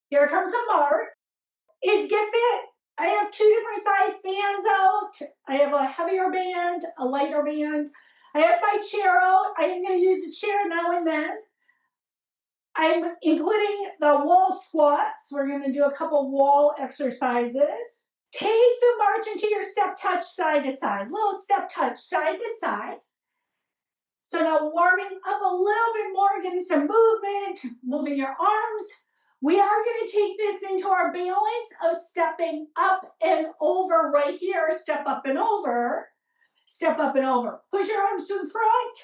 Here comes a march. It's Get Fit. I have two different size bands out. I have a heavier band, a lighter band. I have my chair out. I am going to use the chair now and then. I'm including the wall squats. We're going to do a couple wall exercises. Take the march into your step touch side to side. Little step touch side to side. So now warming up a little bit more, getting some movement, moving your arms. We are going to take this into our balance of stepping up and over right here. Step up and over. Step up and over. Push your arms to the front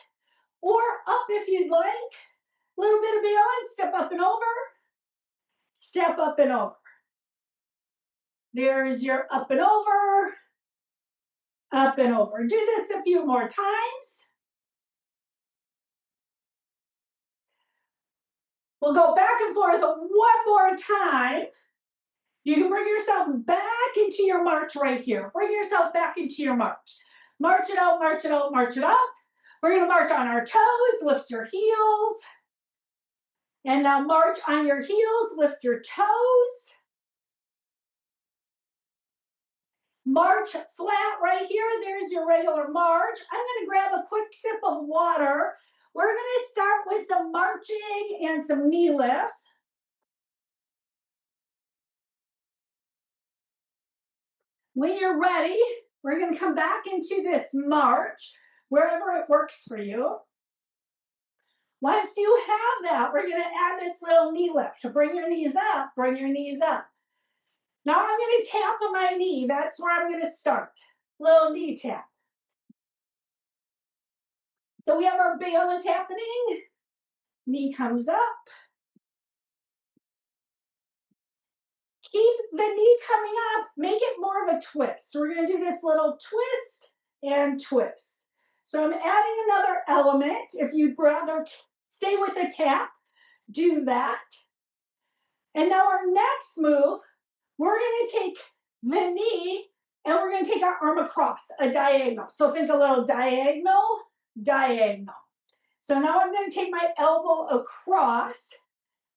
or up if you'd like. A little bit of balance. Step up and over. Step up and over. There's your up and over. Up and over. Do this a few more times. We'll go back and forth one more time. You can bring yourself back into your march right here. Bring yourself back into your march. March it out, march it out, march it out. We're going to march on our toes, lift your heels. And now march on your heels, lift your toes. March flat right here. There's your regular march. I'm going to grab a quick sip of water. We're going to start with some marching and some knee lifts. When you're ready, we're going to come back into this march, wherever it works for you. Once you have that, we're going to add this little knee lift. So bring your knees up, bring your knees up. Now I'm going to tap on my knee. That's where I'm going to start. Little knee tap. So we have our balance happening. Knee comes up. Keep the knee coming up. Make it more of a twist. So we're going to do this little twist and twist. So I'm adding another element. If you'd rather stay with a tap, do that. And now our next move, we're going to take the knee and we're going to take our arm across, a diagonal. So think a little diagonal, diagonal. So now I'm going to take my elbow across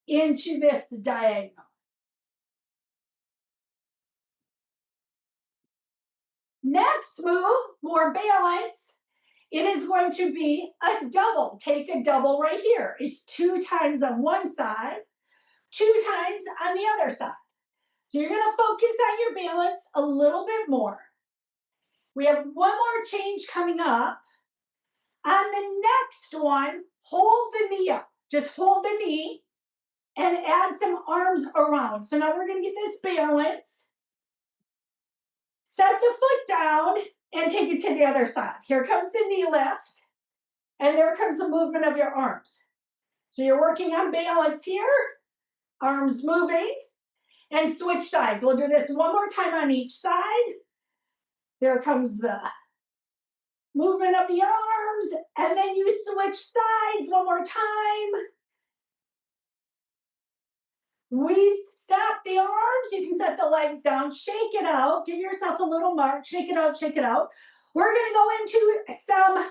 into this diagonal. Next move, more balance. It is going to be a double. Take a double right here. It's 2 times on one side, 2 times on the other side. So you're going to focus on your balance a little bit more. We have one more change coming up. On the next one, hold the knee up. Just hold the knee and add some arms around. So now we're going to get this balance. Set the foot down and take it to the other side. Here comes the knee lift, and there comes the movement of your arms. So you're working on balance here, arms moving, and switch sides. We'll do this one more time on each side. There comes the movement of the arms, and then you switch sides one more time. We stop the arms. You can set the legs down. Shake it out. Give yourself a little march. Shake it out. Shake it out. We're going to go into some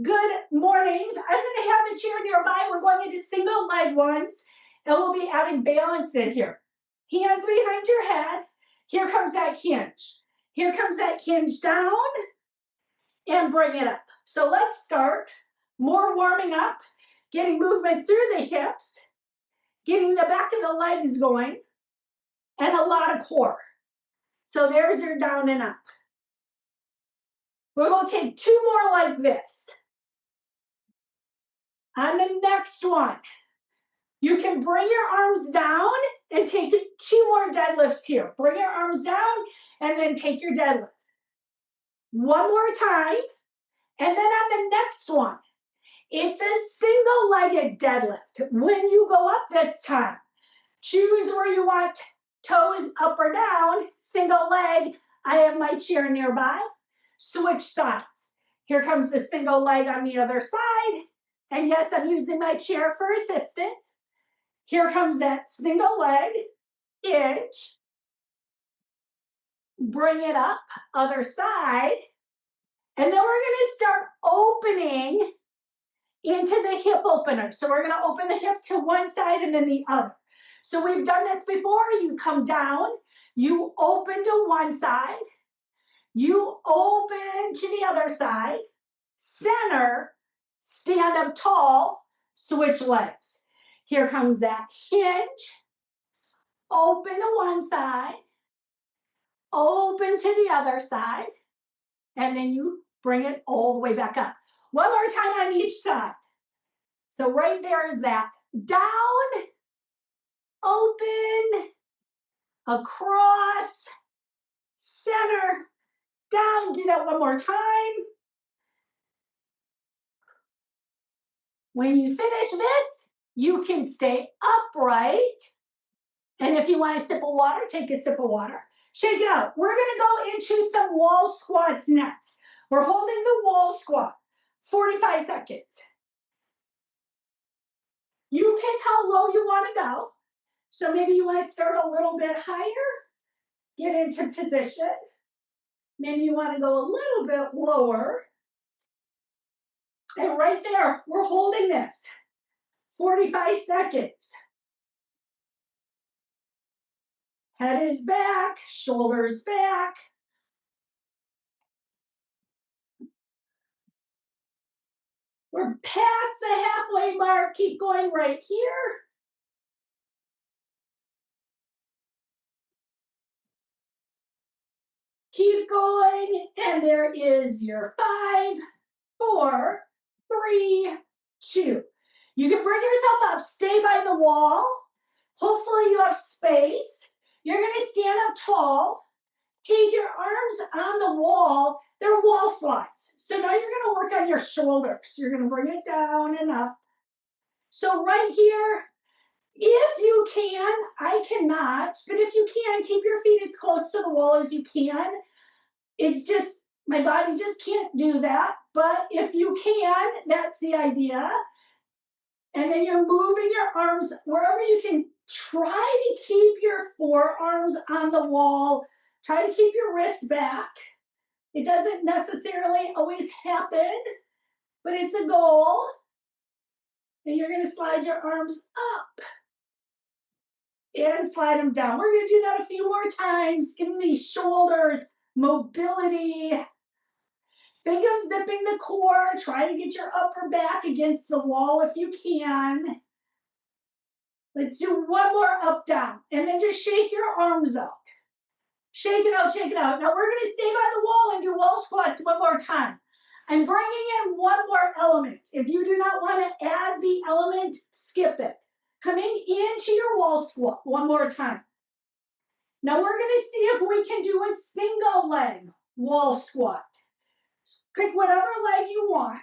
good mornings. I'm going to have the chair nearby. We're going into single leg ones, and we'll be adding balance in here. Hands behind your head. Here comes that hinge. Here comes that hinge down, and bring it up. So let's start. More warming up, getting movement through the hips, getting the back of the legs going, and a lot of core. So there's your down and up. We're going to take 2 more like this. On the next one, you can bring your arms down and take 2 more deadlifts here. Bring your arms down and then take your deadlift. One more time. And then on the next one, it's a single-legged deadlift. When you go up this time, choose where you want, toes up or down, single leg. I have my chair nearby. Switch sides. Here comes the single leg on the other side. And yes, I'm using my chair for assistance. Here comes that single leg, hinge. Bring it up, other side. And then we're going to start opening into the hip opener. So we're going to open the hip to one side and then the other. So we've done this before. You come down, you open to one side, you open to the other side, center, stand up tall, switch legs. Here comes that hinge, open to one side, open to the other side, and then you bring it all the way back up. One more time on each side. So right there is that. Down, open, across, center, down. Do that one more time. When you finish this, you can stay upright. And if you want a sip of water, take a sip of water. Shake it out. We're going to go into some wall squats next. We're holding the wall squat, 45 seconds. You pick how low you want to go. So maybe you want to start a little bit higher, get into position. Maybe you want to go a little bit lower. And right there, we're holding this, 45 seconds. Head is back, shoulders back. We're past the halfway mark. Keep going right here. Keep going. And there is your 5, 4, 3, 2. You can bring yourself up. Stay by the wall. Hopefully you have space. You're going to stand up tall. Take your arms on the wall. They're wall slides. So now you're going to work on your shoulders. You're going to bring it down and up. So right here, if you can, I cannot, but if you can, keep your feet as close to the wall as you can. It's just, my body just can't do that. But if you can, that's the idea. And then you're moving your arms wherever you can. Try to keep your forearms on the wall. Try to keep your wrists back. It doesn't necessarily always happen, but it's a goal. And you're going to slide your arms up and slide them down. We're going to do that a few more times, giving these shoulders mobility. Think of zipping the core. Try to get your upper back against the wall if you can. Let's do one more up, down, and then just shake your arms up. Shake it out, shake it out. Now we're going to stay by the wall and do wall squats one more time. I'm bringing in one more element. If you do not want to add the element, skip it. Coming into your wall squat one more time. Now we're going to see if we can do a single leg wall squat. Pick whatever leg you want.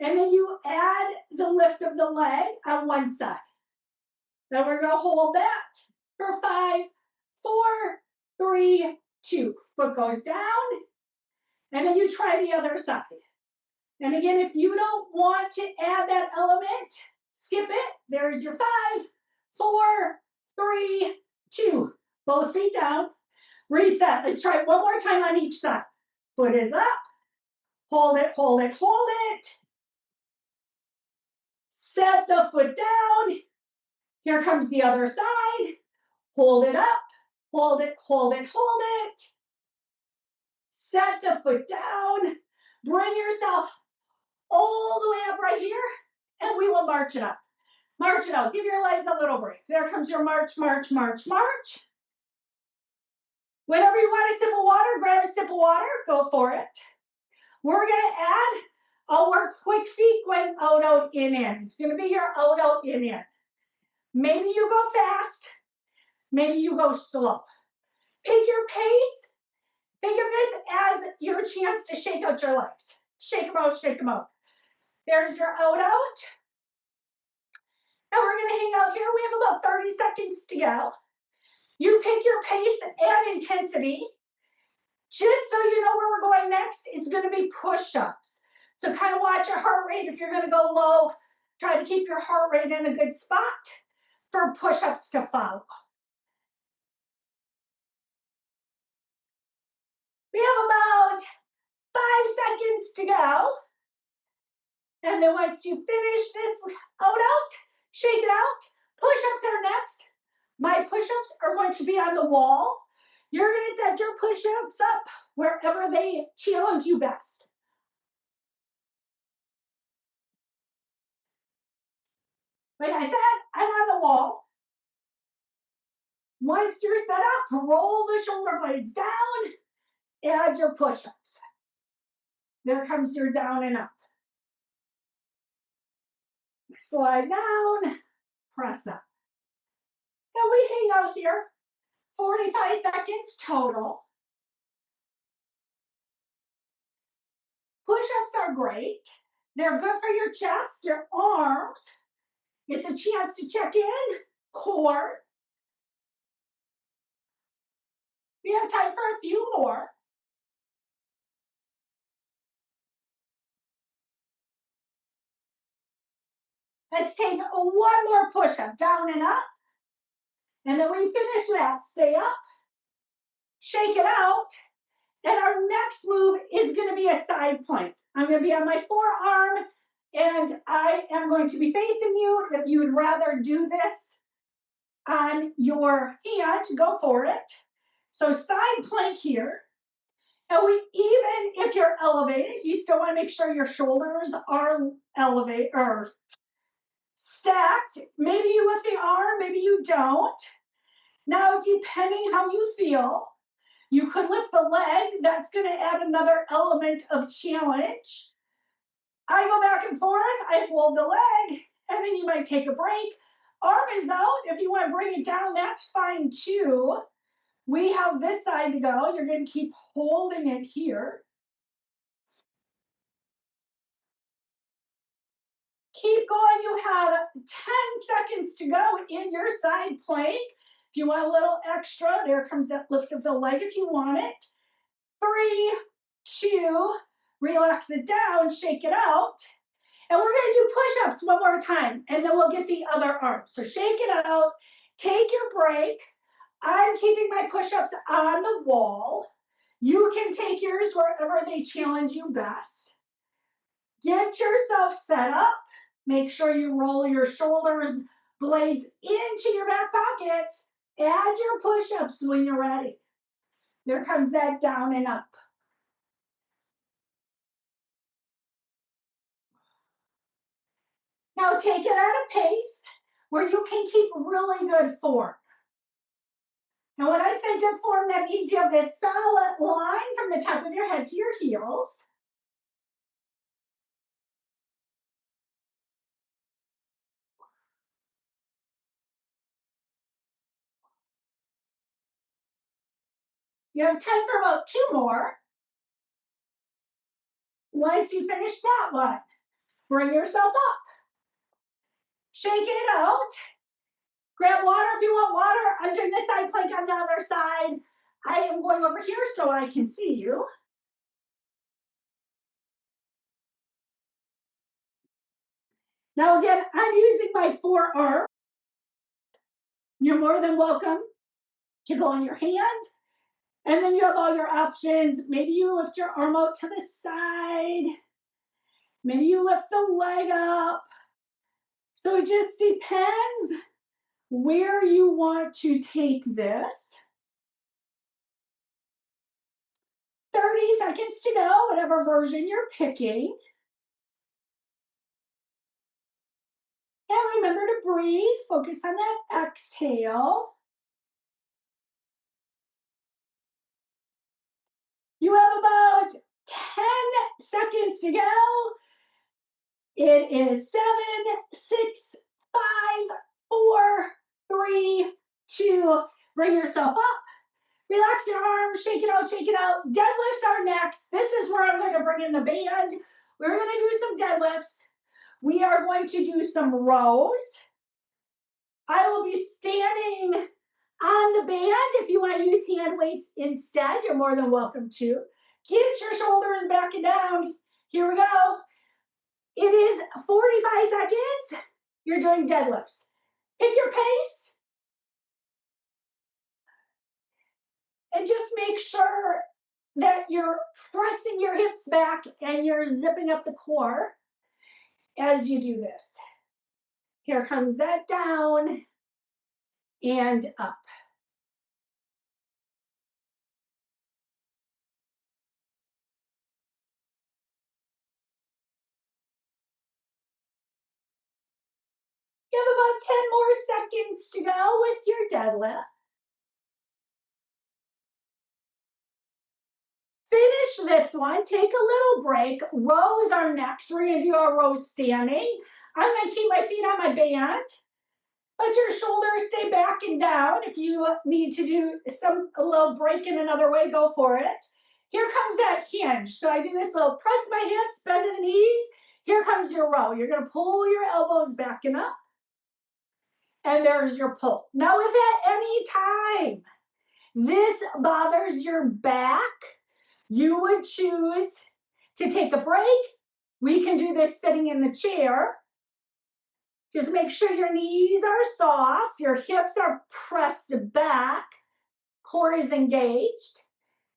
And then you add the lift of the leg on one side. Now we're going to hold that for 5, 4, 3, 2. Foot goes down. And then you try the other side. And again, if you don't want to add that element, skip it. There's your 5, 4, 3, 2. Both feet down. Reset. Let's try it one more time on each side. Foot is up. Hold it, hold it, hold it. Set the foot down. Here comes the other side. Hold it up. Hold it, hold it, hold it. Set the foot down. Bring yourself all the way up right here, and we will march it up. March it out. Give your legs a little break. There comes your march, march, march, march. Whenever you want a sip of water, grab a sip of water. Go for it. We're going to add our quick feet going out, out, in. It's going to be your out, out, in. Maybe you go fast. Maybe you go slow. Pick your pace. Think of this as your chance to shake out your legs. Shake them out, shake them out. There's your out, out. And we're going to hang out here. We have about 30 seconds to go. You pick your pace and intensity. Just so you know where we're going next, it's going to be push-ups. So kind of watch your heart rate. If you're going to go low, try to keep your heart rate in a good spot for push-ups to follow. We have about 5 seconds to go. And then once you finish this out, out, shake it out. Push-ups are next. are going to be on the wall. You're going to set your push-ups up wherever they challenge you best. Like I said, I'm on the wall. Once you're set up, roll the shoulder blades down, add your push-ups. There comes your down and up. Slide down, press up. Now we hang out here 45 seconds total. Push-ups are great. They're good for your chest, your arms. It's a chance to check in, core. We have time for a few more. Let's take one more push-up, down and up. And then we finish that, stay up, shake it out. And our next move is going to be a side plank. I'm going to be on my forearm, and I am going to be facing you. If you would rather do this on your hand, go for it. So side plank here. And even if you're elevated, you still want to make sure your shoulders are elevated or stacked. Maybe you lift the arm, maybe you don't. Now, depending how you feel, you could lift the leg. That's going to add another element of challenge. I go back and forth. I hold the leg, and then you might take a break. Arm is out. If you want to bring it down, that's fine too. We have this side to go. You're going to keep holding it here. Keep going. You have 10 seconds to go in your side plank. If you want a little extra, there comes that lift of the leg if you want it. 3, 2, relax it down, shake it out. And we're going to do push-ups one more time, and then we'll get the other arm. So shake it out, take your break. I'm keeping my push-ups on the wall. You can take yours wherever they challenge you best. Get yourself set up. Make sure you roll your shoulders blades into your back pockets. Add your push-ups when you're ready. There comes that down and up. Now take it at a pace where you can keep really good form. And when I say good form, that means you have this solid line from the top of your head to your heels. You have time for about 2 more. Once you finish that one, bring yourself up. Shake it out. Grab water if you want water. I'm doing the side plank on the other side. I am going over here so I can see you. Now again, I'm using my forearm. You're more than welcome to go on your hand. And then you have all your options. Maybe you lift your arm out to the side. Maybe you lift the leg up. So it just depends where you want to take this. 30 seconds to go, whatever version you're picking. And remember to breathe. Focus on that exhale. You have about 10 seconds to go. It is 7, 6, 5, 4, 3, 2. Bring yourself up. Relax your arms, shake it out, shake it out. Deadlifts are next. This is where I'm going to bring in the band. We're going to do some deadlifts. We are going to do some rows. I will be standing on the band. If you want to use hand weights instead, you're more than welcome to. Get your shoulders back and down. Here we go. It is 45 seconds. You're doing deadlifts. Pick your pace. And just make sure that you're pressing your hips back and you're zipping up the core as you do this. Here comes that down and up. You have about 10 more seconds to go with your deadlift. Finish this one, take a little break. Rows are next. We're gonna do our rows standing. I'm gonna keep my feet on my band. Let your shoulders stay back and down. If you need to do a little break in another way, go for it. Here comes that hinge. So I do this little press my hips, bend to the knees. Here comes your row. You're gonna pull your elbows back and up. And there's your pull. Now if at any time this bothers your back, you would choose to take a break. We can do this sitting in the chair. Just make sure your knees are soft, your hips are pressed back, core is engaged,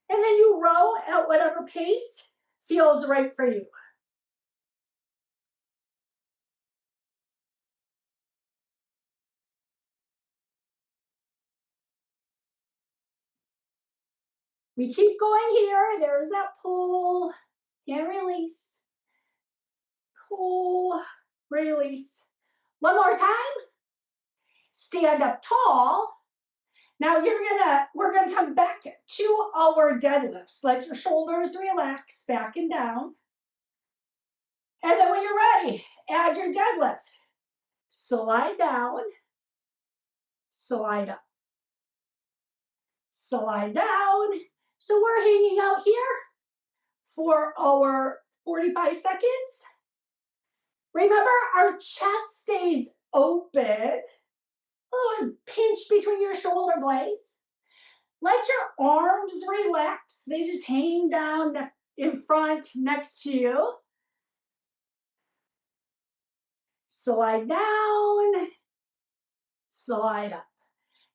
and then you row at whatever pace feels right for you. We keep going here. There's that pull and release. Pull, release. One more time. Stand up tall. Now we're gonna come back to our deadlifts. Let your shoulders relax back and down. And then when you're ready, add your deadlift. Slide down, slide up, slide down. So we're hanging out here for our 45 seconds. Remember, our chest stays open. A little pinch between your shoulder blades. Let your arms relax. They just hang down in front next to you. Slide down, slide up.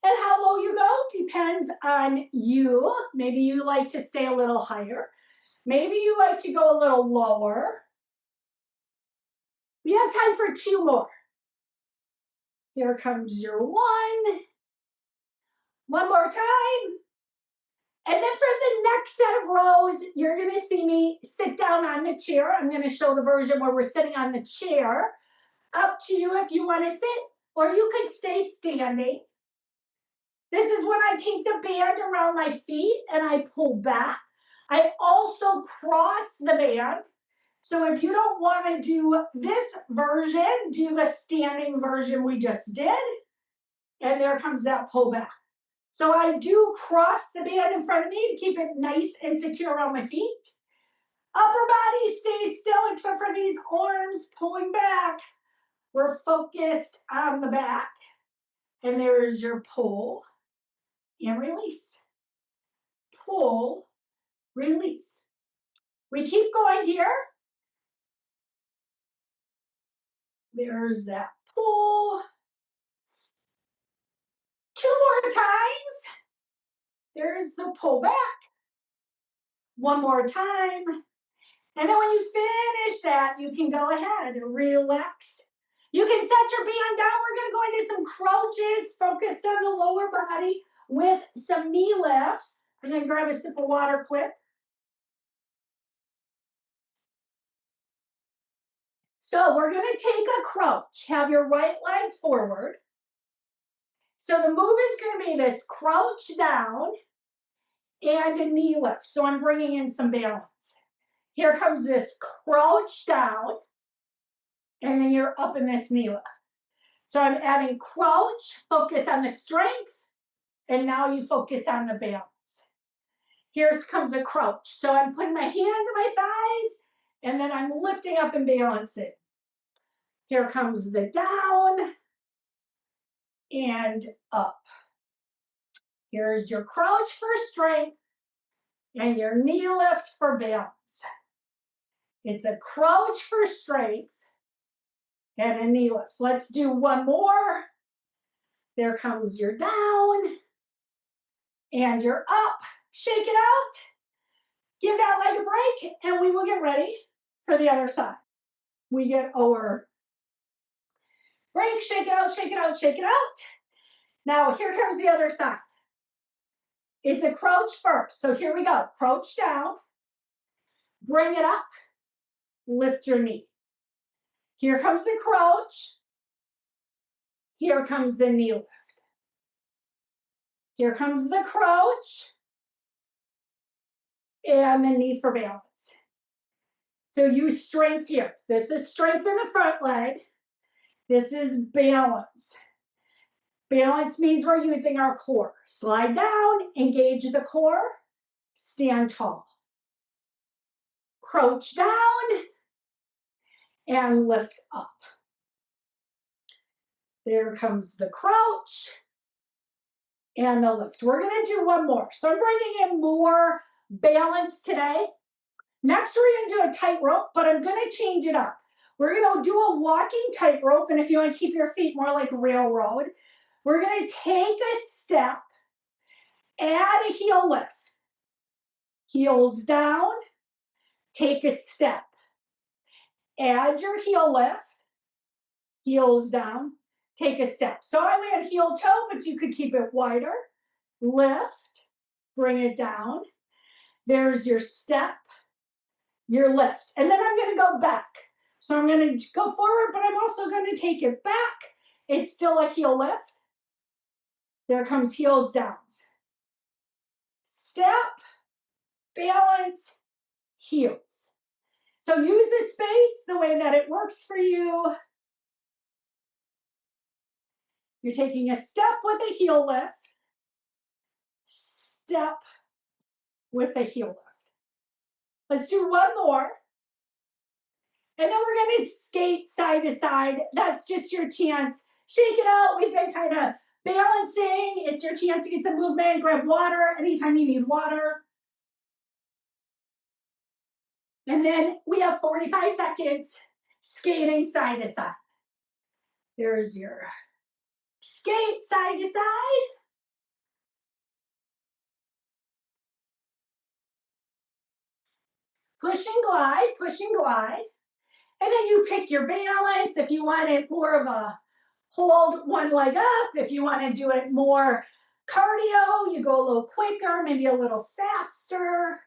And how low you go depends on you. Maybe you like to stay a little higher. Maybe you like to go a little lower. We have time for 2 more. Here comes your 1. One more time. And then for the next set of rows, you're gonna see me sit down on the chair. I'm gonna show the version where we're sitting on the chair. Up to you if you wanna sit, or you could stay standing. This is when I take the band around my feet and I pull back. I also cross the band. So if you don't want to do this version, do the standing version we just did. And there comes that pull back. So I do cross the band in front of me to keep it nice and secure around my feet. Upper body stays still except for these arms pulling back. We're focused on the back. And there's your pull and release. Pull, release. We keep going here. There's that pull. 2 more times. There's the pull back. 1 more time. And then when you finish that, you can go ahead and relax. You can set your band down. We're going to go into some crouches, focused on the lower body with some knee lifts. I'm going to grab a sip of water quick. So we're going to take a crouch. Have your right leg forward. So the move is going to be this crouch down and a knee lift. So I'm bringing in some balance. Here comes this crouch down, and then you're up in this knee lift. So I'm adding crouch, focus on the strength, and now you focus on the balance. Here comes a crouch. So I'm putting my hands on my thighs, and then I'm lifting up and balancing. Here comes the down and up. Here's your crouch for strength and your knee lift for balance. It's a crouch for strength and a knee lift. Let's do 1 more. There comes your down and your up. Shake it out. Give that leg a break, and we will get ready for the other side. We get our break, shake it out, shake it out, shake it out. Now here comes the other side. It's a crouch first. So here we go. Crouch down. Bring it up. Lift your knee. Here comes the crouch. Here comes the knee lift. Here comes the crouch and the knee for balance. So use strength here. This is strength in the front leg. This is balance. Balance means we're using our core. Slide down, engage the core, stand tall. Crouch down and lift up. There comes the crouch and the lift. We're going to do one more. So I'm bringing in more balance today. Next, we're going to do a tightrope, but I'm going to change it up. We're going to do a walking tightrope, and if you want to keep your feet more like railroad, we're going to take a step, add a heel lift. Heels down, take a step. Add your heel lift, heels down, take a step. So I went heel toe, but you could keep it wider. Lift, bring it down. There's your step, your lift. And then I'm going to go back. So I'm going to go forward, but I'm also going to take it back. It's still a heel lift. There comes heels down. Step, balance, heels. So use the space the way that it works for you. You're taking a step with a heel lift, step with a heel lift. Let's do one more. And then we're going to skate side to side. That's just your chance. Shake it out. We've been kind of balancing. It's your chance to get some movement. Grab water anytime you need water. And then we have 45 seconds skating side to side. There's your skate side to side. Push and glide, push and glide. And then you pick your balance. If you want it more of a hold one leg up, if you want to do it more cardio, you go a little quicker, maybe a little faster.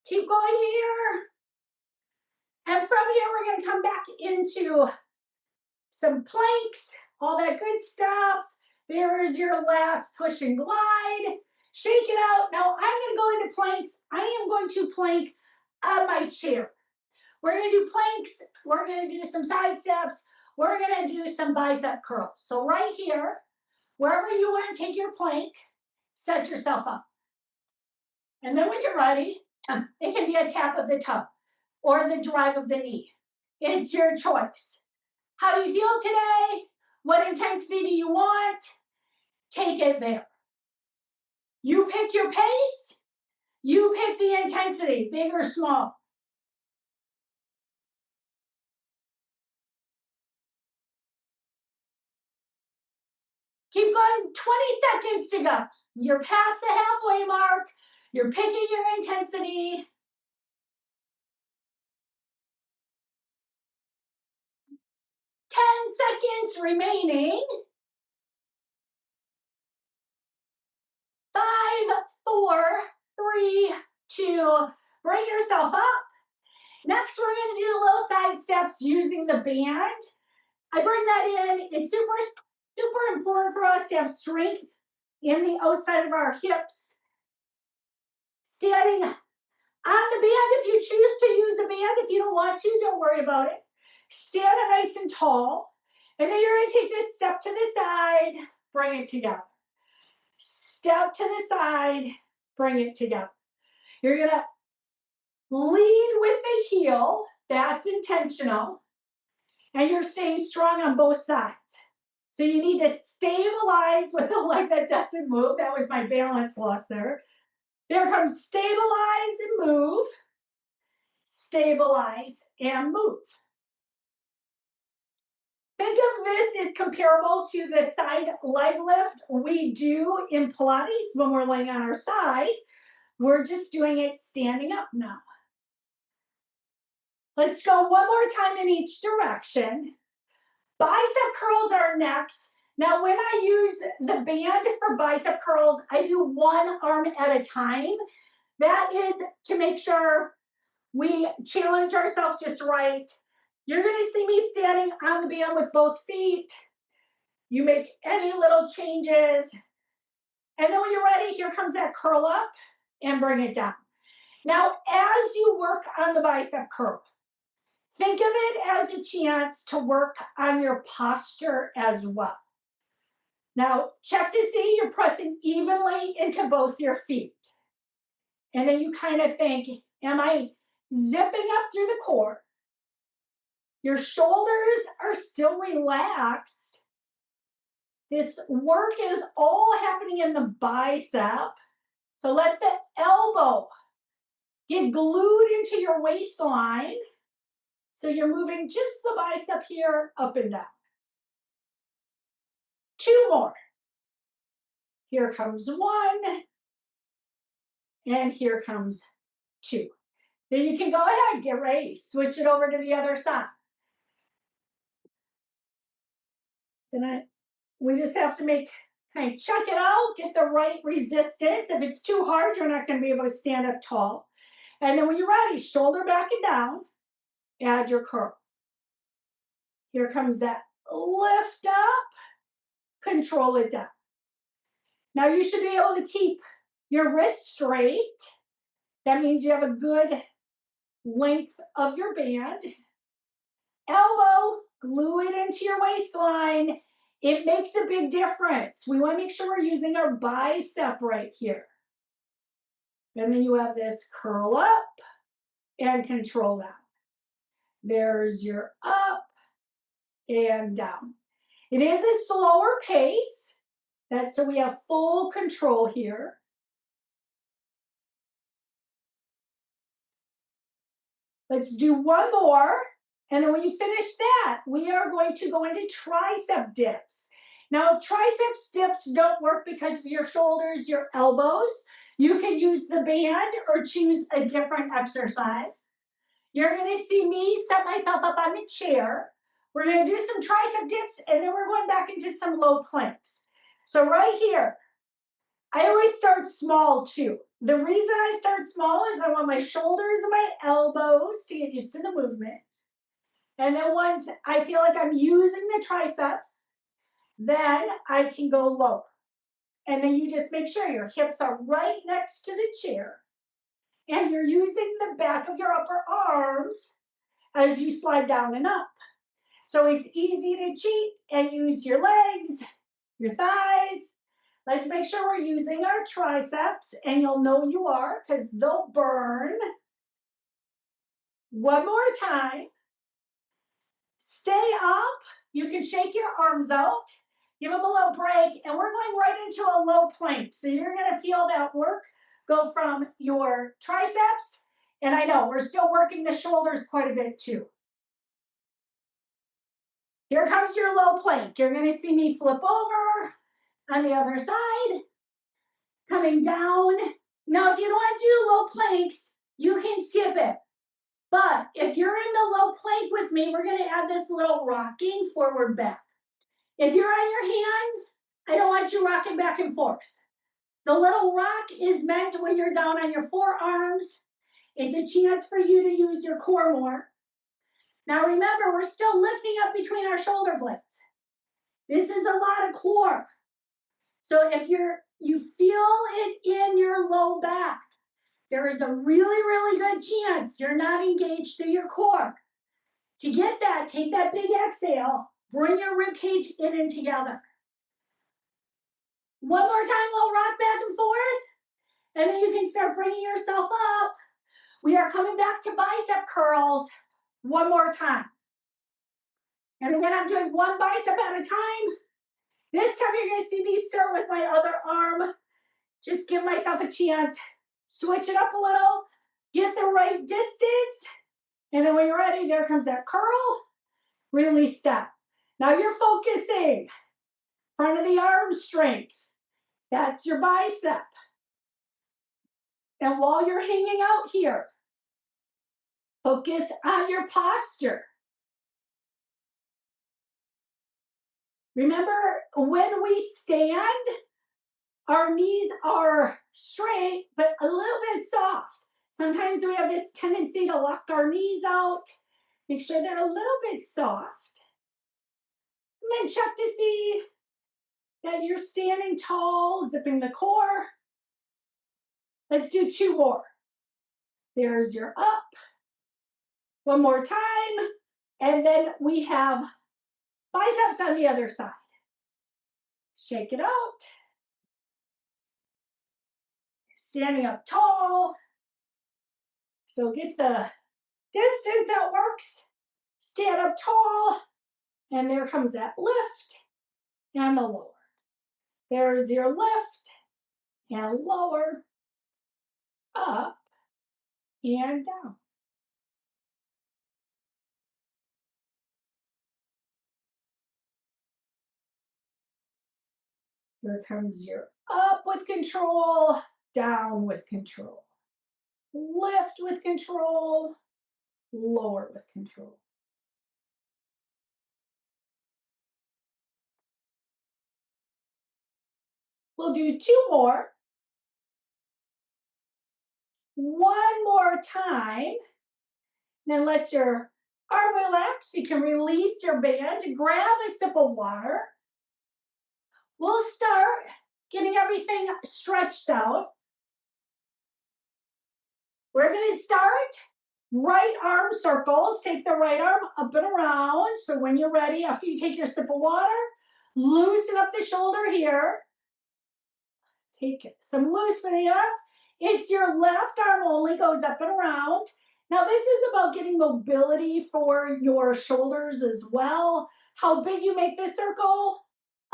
Keep going here. And from here, we're going to come back into some planks, all that good stuff. There's your last push and glide. Shake it out. Now I'm going to go into planks. I am going to plank on my chair. We're going to do planks. We're going to do some side steps. We're going to do some bicep curls. So right here, wherever you want to take your plank, set yourself up. And then when you're ready, it can be a tap of the toe or the drive of the knee. It's your choice. How do you feel today? What intensity do you want? Take it there. You pick your pace. You pick the intensity, big or small. Keep going, 20 seconds to go. You're past the halfway mark. You're picking your intensity. 10 seconds remaining. 5, 4, 3, 2, bring yourself up. Next, we're going to do low side steps using the band. I bring that in. It's super important for us to have strength in the outside of our hips. Standing on the band, if you choose to use a band. If you don't want to, don't worry about it. Stand up nice and tall. And then you're going to take this step to the side, bring it together. Step to the side, bring it together. You're going to lead with the heel. That's intentional. And you're staying strong on both sides. So you need to stabilize with the leg that doesn't move. That was my balance loss there. There comes stabilize and move. Stabilize and move. Think of this as comparable to the side leg lift we do in Pilates when we're laying on our side. We're just doing it standing up now. Let's go one more time in each direction. Bicep curls are next. Now, when I use the band for bicep curls, I do one arm at a time. That is to make sure we challenge ourselves just right. You're going to see me standing on the band with both feet. You make any little changes. And then when you're ready, here comes that curl up and bring it down. Now, as you work on the bicep curl, think of it as a chance to work on your posture as well. Now, check to see you're pressing evenly into both your feet. And then you kind of think, am I zipping up through the core? Your shoulders are still relaxed. This work is all happening in the bicep. So let the elbow get glued into your waistline. So you're moving just the bicep here, up and down. 2 more. Here comes 1. And here comes 2. Then you can go ahead, get ready, switch it over to the other side. Then we just have to kind of check it out, get the right resistance. If it's too hard, you're not going to be able to stand up tall. And then when you're ready, shoulder back and down, add your curl. Here comes that lift up, control it down. Now you should be able to keep your wrist straight. That means you have a good length of your band. Elbow, glue it into your waistline. It makes a big difference. We want to make sure we're using our bicep right here. And then you have this curl up and control down. There's your up and down. It is a slower pace. That's so we have full control here. Let's do one more. And then when you finish that, we are going to go into tricep dips. Now, if triceps dips don't work because of your shoulders, your elbows, you can use the band or choose a different exercise. You're going to see me set myself up on the chair. We're going to do some tricep dips, and then we're going back into some low planks. So right here, I always start small too. The reason I start small is I want my shoulders and my elbows to get used to the movement. And then once I feel like I'm using the triceps, then I can go lower. And then you just make sure your hips are right next to the chair. And you're using the back of your upper arms as you slide down and up. So it's easy to cheat and use your legs, your thighs. Let's make sure we're using our triceps, and you'll know you are because they'll burn. One more time. Stay up. You can shake your arms out. Give them a little break, and we're going right into a low plank. So you're going to feel that work go from your triceps, and I know we're still working the shoulders quite a bit too. Here comes your low plank. You're going to see me flip over on the other side, coming down. Now, if you don't want to do low planks, you can skip it. But if you're in the low plank with me, we're going to add this little rocking forward back. If you're on your hands, I don't want you rocking back and forth. The little rock is meant when you're down on your forearms. It's a chance for you to use your core more. Now remember, we're still lifting up between our shoulder blades. This is a lot of core. So if you feel it in your low back, there is a really, really good chance you're not engaged through your core. To get that, take that big exhale, bring your rib cage in and together. One more time, we'll rock back and forth, and then you can start bringing yourself up. We are coming back to bicep curls one more time. And again, I'm doing one bicep at a time. This time you're going to see me start with my other arm. Just give myself a chance. Switch it up a little. Get the right distance. And then when you're ready, there comes that curl. Release step. Now you're focusing. Front of the arm strength. That's your bicep. And while you're hanging out here, focus on your posture. Remember, when we stand, our knees are straight, but a little bit soft. Sometimes we have this tendency to lock our knees out. Make sure they're a little bit soft. And then check to see that you're standing tall, zipping the core. Let's do 2 more. There's your up. One more time. And then we have biceps on the other side. Shake it out. Standing up tall. So get the distance that works. Stand up tall. And there comes that lift and the lower. There's your lift and lower. Up and down. Here comes your up with control, down with control. Lift with control, lower with control. We'll do 2 more. One more time. Then let your arm relax. You can release your band. Grab a sip of water. We'll start getting everything stretched out. We're going to start right arm circles. Take the right arm up and around. So when you're ready, after you take your sip of water, loosen up the shoulder here. Take some loosening up. It's your left arm only, goes up and around. Now this is about getting mobility for your shoulders as well. How big you make this circle,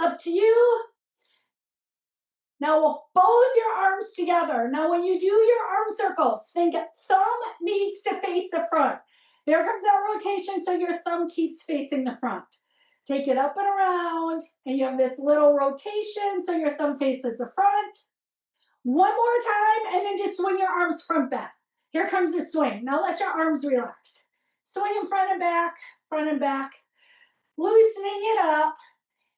up to you. Now both your arms together. Now when you do your arm circles, think thumb needs to face the front. There comes that rotation, so your thumb keeps facing the front. Take it up and around, and you have this little rotation, so your thumb faces the front. One more time, and then just swing your arms front back. Here comes the swing. Now let your arms relax. Swing in front and back, loosening it up.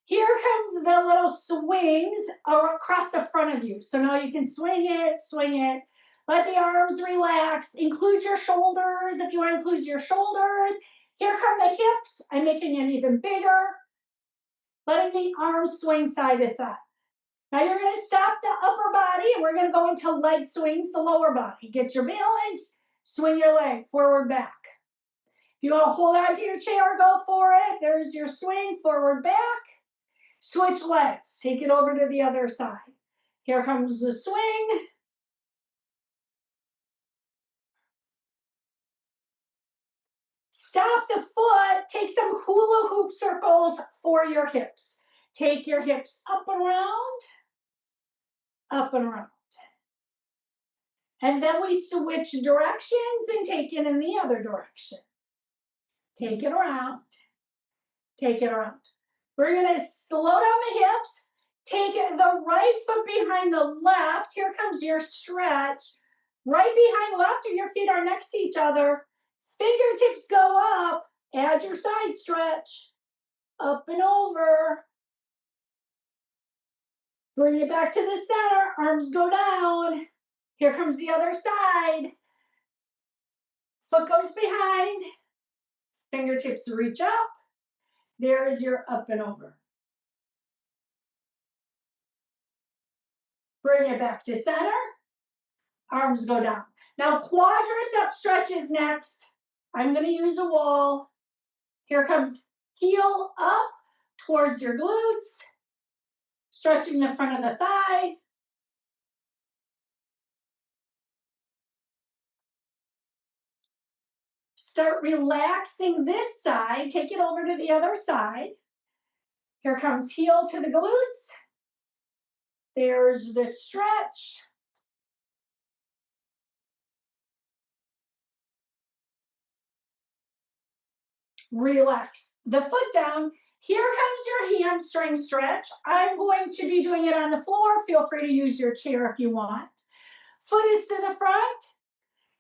Here comes the little swings across the front of you. So now you can swing it. Let the arms relax. Include your shoulders if you want to include your shoulders. Here come the hips. I'm making it even bigger. Letting the arms swing side to side. Now you're going to stop the upper body and we're going to go into leg swings, the lower body. Get your balance, swing your leg forward, back. If you want to hold on to your chair, go for it. There's your swing, forward, back. Switch legs, take it over to the other side. Here comes the swing. Stop the foot, take some hula hoop circles for your hips. Take your hips up and around. And then we switch directions and take it in the other direction. Take it around. We're going to slow down the hips. Take the right foot behind the left. Here comes your stretch. Right behind left, or your feet are next to each other. Fingertips go up. Add your side stretch. Up and over. Bring it back to the center. Arms go down. Here comes the other side. Foot goes behind. Fingertips reach up. There's your up and over. Bring it back to center. Arms go down. Now quadricep stretch is next. I'm going to use a wall. Here comes heel up towards your glutes. Stretching the front of the thigh. Start relaxing this side. Take it over to the other side. Here comes heel to the glutes. There's the stretch. Relax the foot down. Here comes your hamstring stretch. I'm going to be doing it on the floor. Feel free to use your chair if you want. Foot is to the front.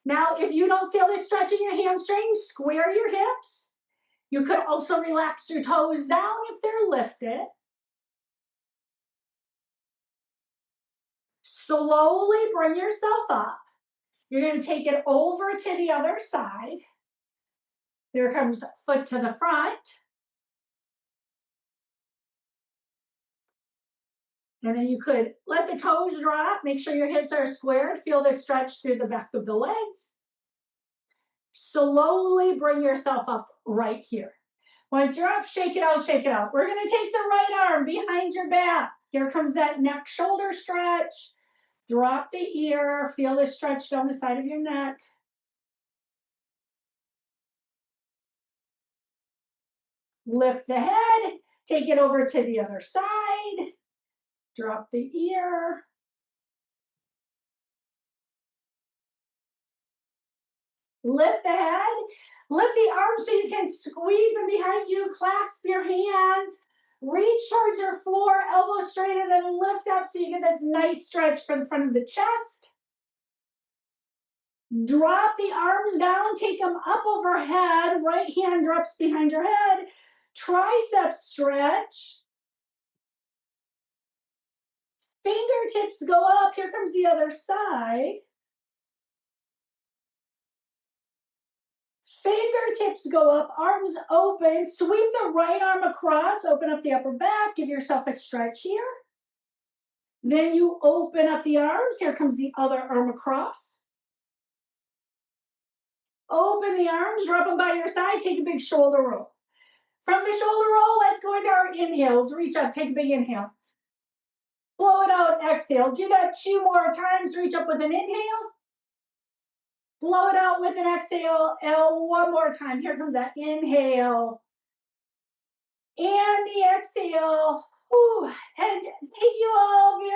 Now, if you don't feel this stretch in your hamstrings, square your hips. You could also relax your toes down if they're lifted. Slowly bring yourself up. You're going to take it over to the other side. There comes foot to the front. And then you could let the toes drop. Make sure your hips are squared. Feel the stretch through the back of the legs. Slowly bring yourself up right here. Once you're up, shake it out, shake it out. We're going to take the right arm behind your back. Here comes that neck shoulder stretch. Drop the ear. Feel the stretch down the side of your neck. Lift the head. Take it over to the other side. Drop the ear. Lift the head. Lift the arms so you can squeeze them behind you. Clasp your hands. Reach towards your floor, elbows straight, and then lift up so you get this nice stretch for the front of the chest. Drop the arms down, take them up overhead. Right hand drops behind your head. Tricep stretch. Fingertips go up. Here comes the other side. Fingertips go up, arms open. Sweep the right arm across, open up the upper back. Give yourself a stretch here. Then you open up the arms. Here comes the other arm across. Open the arms, drop them by your side. Take a big shoulder roll. From the shoulder roll, let's go into our inhales. Reach up, take a big inhale. Blow it out, exhale. Do that 2 more times. Reach up with an inhale. Blow it out with an exhale. And 1 more time. Here comes that inhale. And the exhale. Ooh, and thank you all very